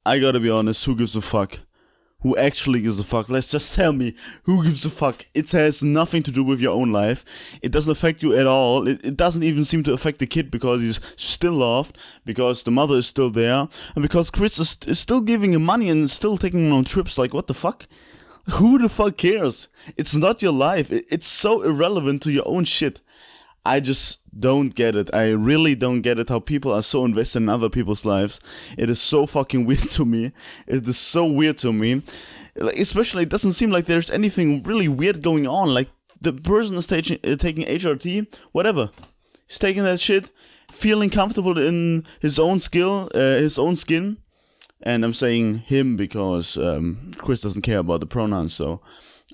I gotta be honest, who gives a fuck? Who actually gives a fuck? Let's just tell me, who gives a fuck? It has nothing to do with your own life. It doesn't affect you at all. It doesn't even seem to affect the kid because he's still loved, because the mother is still there, and because Chris is still giving him money and still taking him on trips. Like, what the fuck? Who the fuck cares? It's not your life. It's so irrelevant to your own shit. I just don't get it. I really don't get it how people are so invested in other people's lives. It is so fucking weird to me. It is so weird to me. Like, especially, it doesn't seem like there's anything really weird going on. Like, the person is taking HRT, whatever. He's taking that shit, feeling comfortable in his own skin. And I'm saying him because Chris doesn't care about the pronouns, so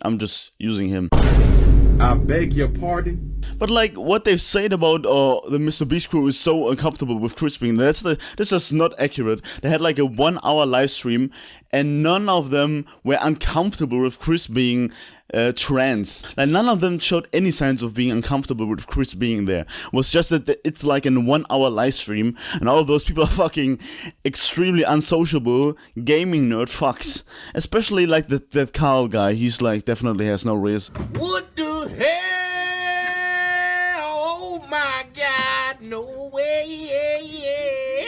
I'm just using him. I beg your pardon? But like what they've said about the Mr. Beast crew is so uncomfortable with Chris being there. This is not accurate. They had like a 1 hour live stream and none of them were uncomfortable with Chris being trans. Like none of them showed any signs of being uncomfortable with Chris being there. It was just that it's like a 1 hour live stream and all of those people are fucking extremely unsociable gaming nerd fucks. Especially like that Carl guy. He's like definitely has no race. What the hell? Oh my God, no way.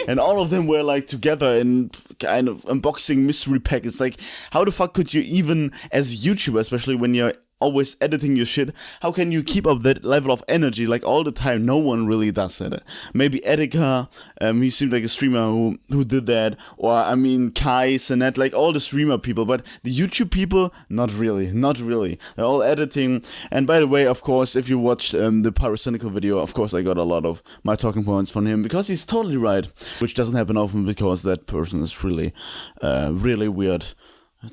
And all of them were like together in kind of unboxing mystery packets. Like, how the fuck could you even, as a YouTuber, especially when you're always editing your shit, how can you keep up that level of energy like all the time? No one really does that. Maybe Etika, he seemed like a streamer who did that, or I mean Kai, Sanet, like all the streamer people, but the YouTube people, not really. They're all editing. And by the way, of course, if you watched the Pyrocynical video, of course I got a lot of my talking points from him, because he's totally right, which doesn't happen often because that person is really, really weird.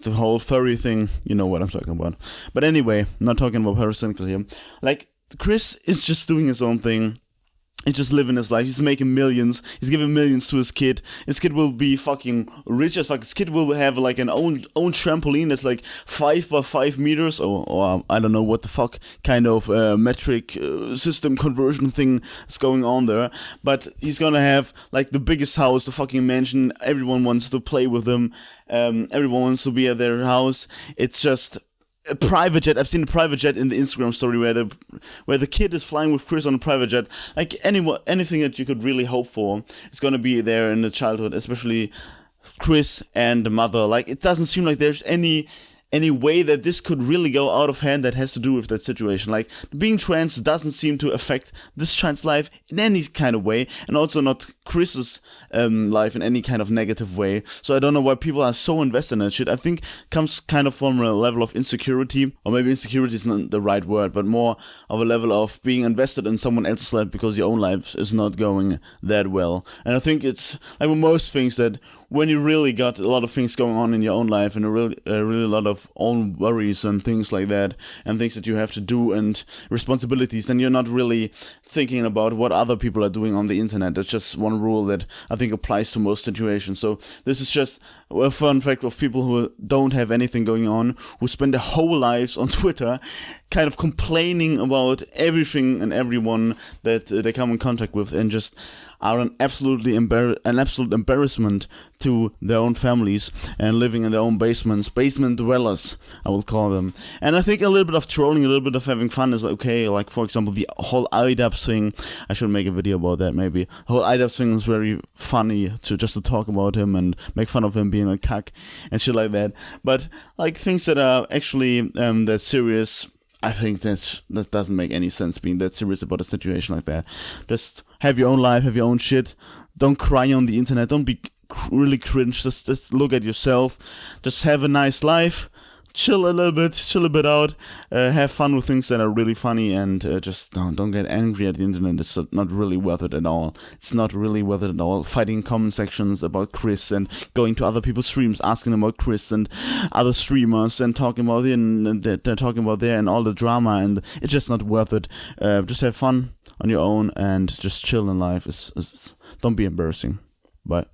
The whole furry thing, you know what I'm talking about. But anyway, not talking about Pyrocynical here. Like, Chris is just doing his own thing. He's just living his life. He's making millions. He's giving millions to his kid. His kid will be fucking rich as fuck. His kid will have like an own trampoline that's like 5 by 5 meters, or I don't know what the fuck kind of metric system conversion thing is going on there. But he's gonna have like the biggest house, the fucking mansion. Everyone wants to play with him. Everyone wants to be at their house. It's just a private jet. I've seen a private jet in the Instagram story where the kid is flying with Chris on a private jet. Like anything that you could really hope for is gonna be there in the childhood, especially Chris and the mother. Like, it doesn't seem like there's any way that this could really go out of hand that has to do with that situation. Like, being trans doesn't seem to affect this child's life in any kind of way, and also not Chris's life in any kind of negative way. So I don't know why people are so invested in that shit. I think it comes kind of from a level of insecurity, or maybe insecurity is not the right word, but more of a level of being invested in someone else's life because your own life is not going that well. And I think it's like with most things, that when you really got a lot of things going on in your own life and a really lot of own worries and things like that, and things that you have to do and responsibilities, then you're not really thinking about what other people are doing on the internet. That's just one rule that I think applies to most situations. So this is just a fun fact of people who don't have anything going on, who spend their whole lives on Twitter kind of complaining about everything and everyone that they come in contact with, and just are an absolute embarrassment to their own families, and living in their own basements, basement dwellers, I will call them. And I think a little bit of trolling, a little bit of having fun is okay. Like, for example, the whole IDubbbz thing. I should make a video about that, maybe. The whole IDubbbz thing is very funny to talk about him and make fun of him being a cuck and shit like that. But like things that are actually that serious, I think that doesn't make any sense, being that serious about a situation like that. Just have your own life, have your own shit. Don't cry on the internet. Don't be really cringe. Just look at yourself. Just have a nice life. Chill a bit out. Have fun with things that are really funny, and just don't get angry at the internet. It's not really worth it at all. It's not really worth it at all. Fighting in comment sections about Chris and going to other people's streams, asking about Chris and other streamers and talking about it, and they're talking about there and all the drama, and it's just not worth it. Just have fun on your own and just chill in life. Don't be embarrassing. Bye.